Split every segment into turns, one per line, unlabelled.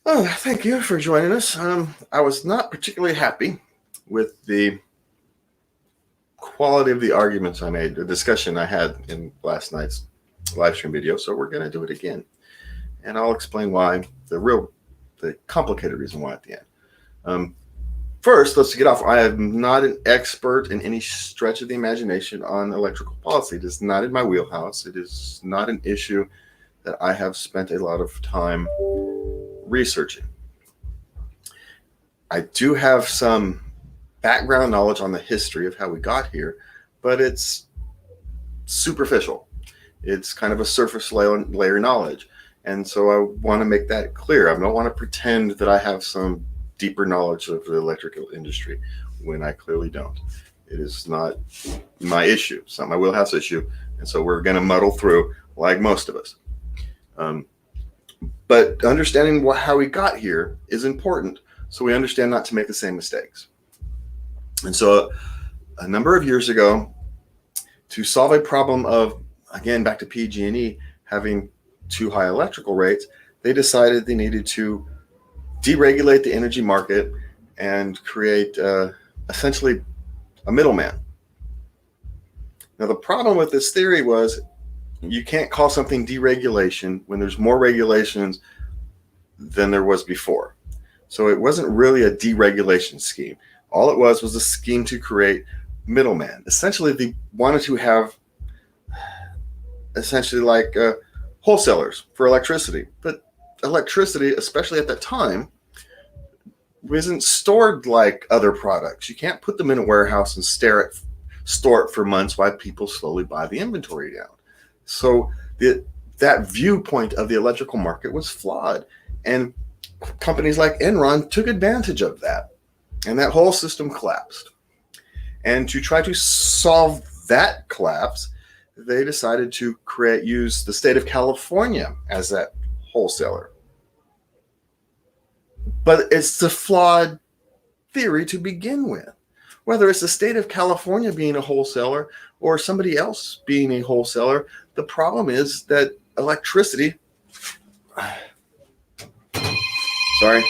Oh, thank you for joining us. I was not particularly happy with the quality of the arguments I made, the discussion I had in last night's live stream video. So we're going to do it again, and I'll explain why. The complicated reason why at the end. Um, First, let's get off. I am not an expert in any stretch of the imagination on electrical policy. It is not in my wheelhouse. It is not an issue that I have spent a lot of time researching. I do have some background knowledge on the history of how we got here, but it's superficial. It's kind of a surface layer knowledge. And so I want to make that clear. I don't want to pretend that I have some deeper knowledge of the electrical industry when I clearly don't. It is not my issue. It's not my wheelhouse issue. And so we're going to muddle through like most of us. But understanding how we got here is important so we understand not to make the same mistakes. And so a number of years ago, to solve a problem of, again, back to PG&E, having too high electrical rates, they decided they needed to deregulate the energy market and create essentially a middleman. Now, the problem with this theory was you can't call something deregulation when there's more regulations than there was before. So it wasn't really a deregulation scheme. All it was a scheme to create middleman. Essentially, they wanted to have essentially like wholesalers for electricity. But electricity, especially at that time, wasn't stored like other products. You can't put them in a warehouse and store it for months while people slowly buy the inventory down. So that viewpoint of the electrical market was flawed. And companies like Enron took advantage of that. And that whole system collapsed. And to try to solve that collapse, they decided to use the state of California as that wholesaler. But it's a flawed theory to begin with. Whether it's the state of California being a wholesaler or somebody else being a wholesaler, the problem is that electricity, sorry,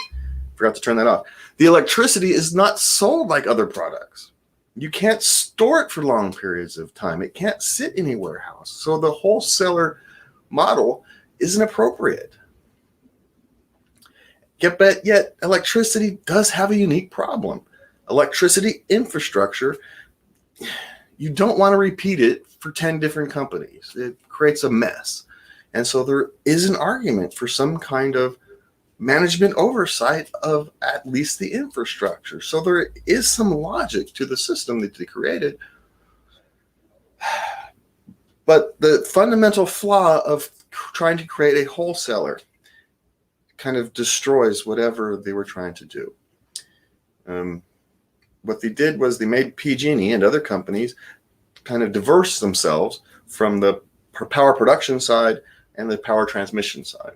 forgot to turn that off. The electricity is not sold like other products. You can't store it for long periods of time. It can't sit in a warehouse. So the wholesaler model isn't appropriate. Yet electricity does have a unique problem. Electricity infrastructure, you don't want to repeat it for 10 different companies. It creates a mess. And so there is an argument for some kind of management oversight of at least the infrastructure. So there is some logic to the system that they created. But the fundamental flaw of trying to create a wholesaler kind of destroys whatever they were trying to do. What they did was they made PG&E and other companies kind of diverse themselves from the power production side and the power transmission side.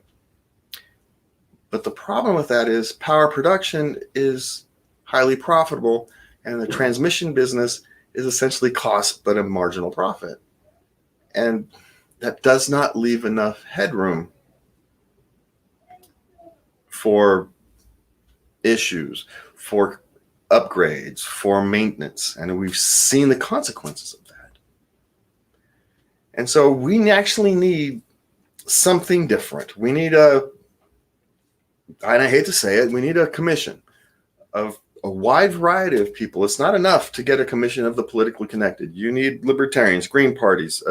But the problem with that is power production is highly profitable and the transmission business is essentially cost but a marginal profit. And that does not leave enough headroom for issues, for upgrades, for maintenance. And we've seen the consequences of that. And so we actually need something different. We need and I hate to say it, we need a commission of a wide variety of people. It's not enough to get a commission of the politically connected. You need libertarians, green parties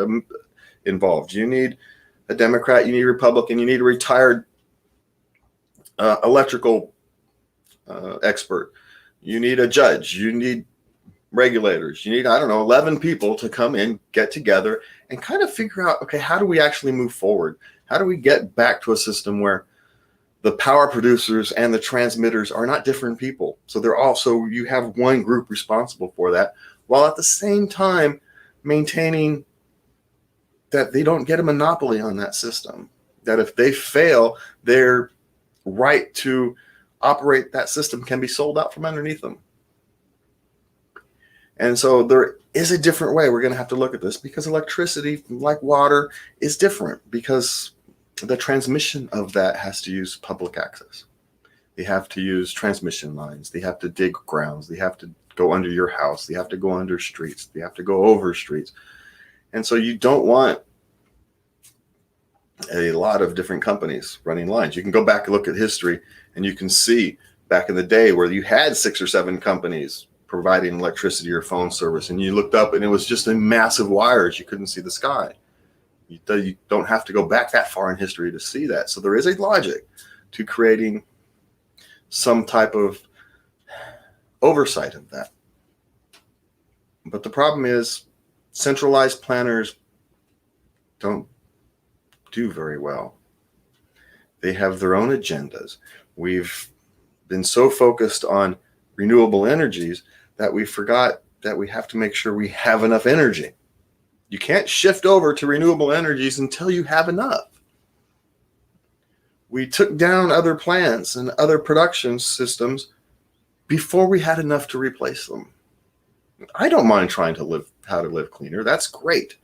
involved. You need a Democrat, you need a Republican, you need a retired electrical expert. You need a judge. You need regulators. You need, 11 people to come in, get together, and kind of figure out, okay, how do we actually move forward? How do we get back to a system where the power producers and the transmitters are not different people? So you have one group responsible for that, while at the same time maintaining that they don't get a monopoly on that system. That if they fail, their right to operate that system can be sold out from underneath them. And so there is a different way we're going to have to look at this, because electricity, like water, is different because the transmission of that has to use public access. They have to use transmission lines. They have to dig grounds. They have to go under your house. They have to go under streets. They have to go over streets. And so you don't want a lot of different companies running lines. You can go back and look at history, and you can see back in the day where you had 6 or 7 companies providing electricity or phone service, and you looked up and it was just a massive wires. You couldn't see the sky. You don't have to go back that far in history to see that. So there is a logic to creating some type of oversight of that. But the problem is centralized planners don't do very well. They have their own agendas. We've been so focused on renewable energies that we forgot that we have to make sure we have enough energy. You can't shift over to renewable energies until you have enough. We took down other plants and other production systems before we had enough to replace them. I don't mind trying to live how to live cleaner. That's great.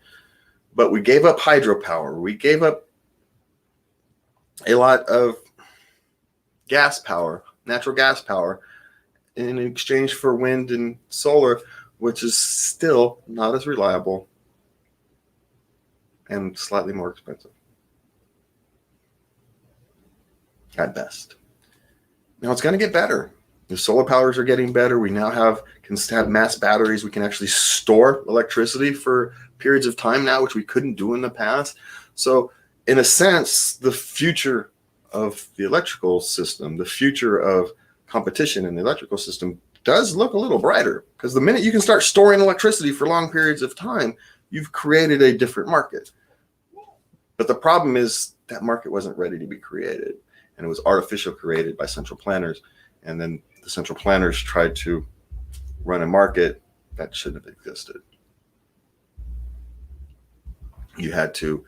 But we gave up hydropower. We gave up a lot of gas power, natural gas power, in exchange for wind and solar, which is still not as reliable and slightly more expensive at best. Now it's going to get better. The solar powers are getting better. We now can have mass batteries. We can actually store electricity for periods of time now, which we couldn't do in the past. So in a sense, the future of the electrical system, the future of competition in the electrical system does look a little brighter, because the minute you can start storing electricity for long periods of time, you've created a different market. But the problem is that market wasn't ready to be created, and it was artificial created by central planners. And then the central planners tried to run a market that shouldn't have existed. You had to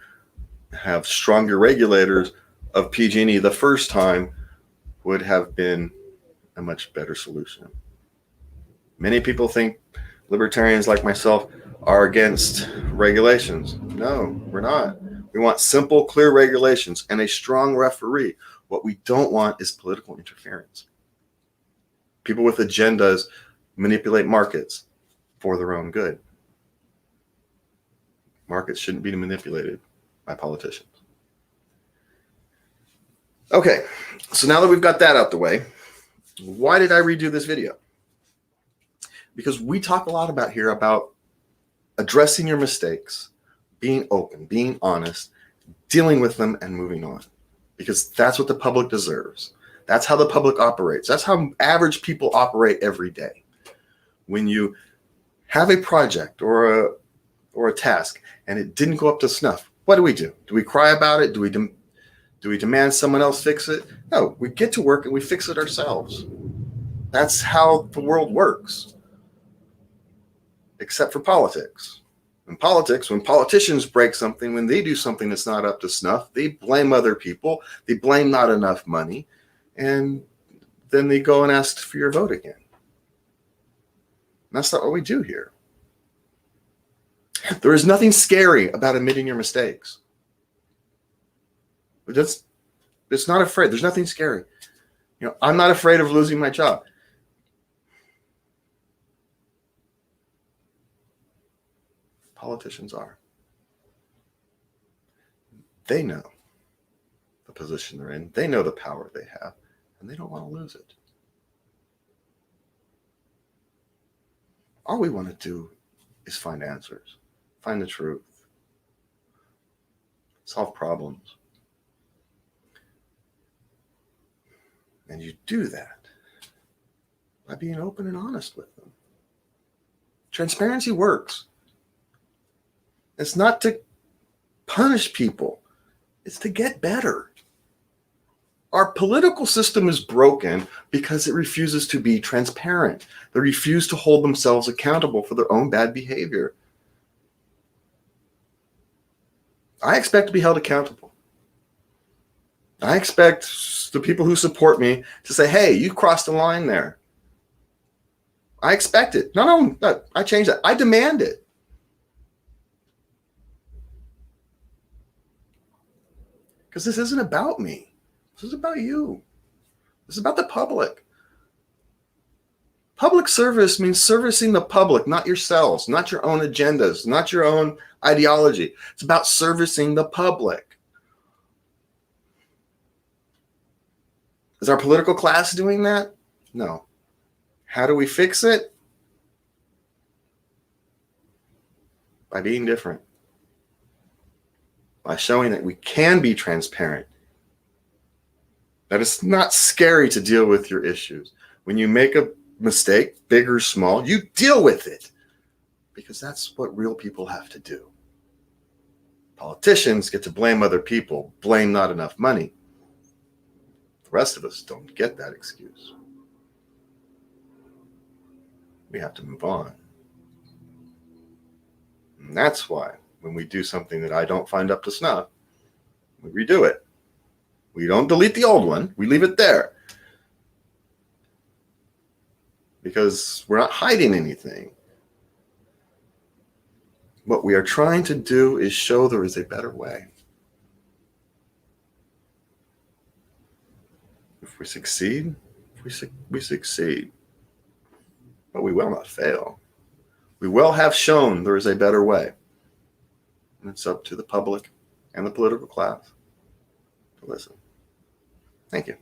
have stronger regulators of PG&E the first time would have been a much better solution. Many people think libertarians like myself are against regulations. No, we're not. We want simple, clear regulations and a strong referee. What we don't want is political interference. People with agendas manipulate markets for their own good. Markets shouldn't be manipulated by politicians. Okay, so now that we've got that out the way, why did I redo this video? Because we talk a lot about addressing your mistakes, being open, being honest, dealing with them, and moving on. Because that's what the public deserves. That's how the public operates. That's how average people operate every day. When you have a project or a task and it didn't go up to snuff, what do? Do we cry about it? Do we demand someone else fix it? No, we get to work and we fix it ourselves. That's how the world works. Except for politics. In politics, when politicians break something, when they do something that's not up to snuff, they blame other people. They blame not enough money. And then they go and ask for your vote again. And that's not what we do here. There is nothing scary about admitting your mistakes. It's not afraid. There's nothing scary. I'm not afraid of losing my job. Politicians are. They know the position they're in. They know the power they have, and they don't want to lose it. All we want to do is find answers, find the truth, solve problems. And you do that by being open and honest with them. Transparency works. It's not to punish people. It's to get better. Our political system is broken because it refuses to be transparent. They refuse to hold themselves accountable for their own bad behavior. I expect to be held accountable. I expect the people who support me to say, hey, you crossed the line there. I expect it. No, I changed that. I demand it. Because this isn't about me. This is about you. This is about the public. Public service means servicing the public, not yourselves, not your own agendas, not your own ideology. It's about servicing the public. Is our political class doing that? No. How do we fix it? By being different. By showing that we can be transparent. That it's not scary to deal with your issues. When you make a mistake, big or small, you deal with it. Because that's what real people have to do. Politicians get to blame other people, blame not enough money. The rest of us don't get that excuse. We have to move on. And that's why when we do something that I don't find up to snuff, we redo it. We don't delete the old one. We leave it there. Because we're not hiding anything. What we are trying to do is show there is a better way. If we succeed, we succeed. But we will not fail. We will have shown there is a better way. And it's up to the public and the political class to listen. Thank you.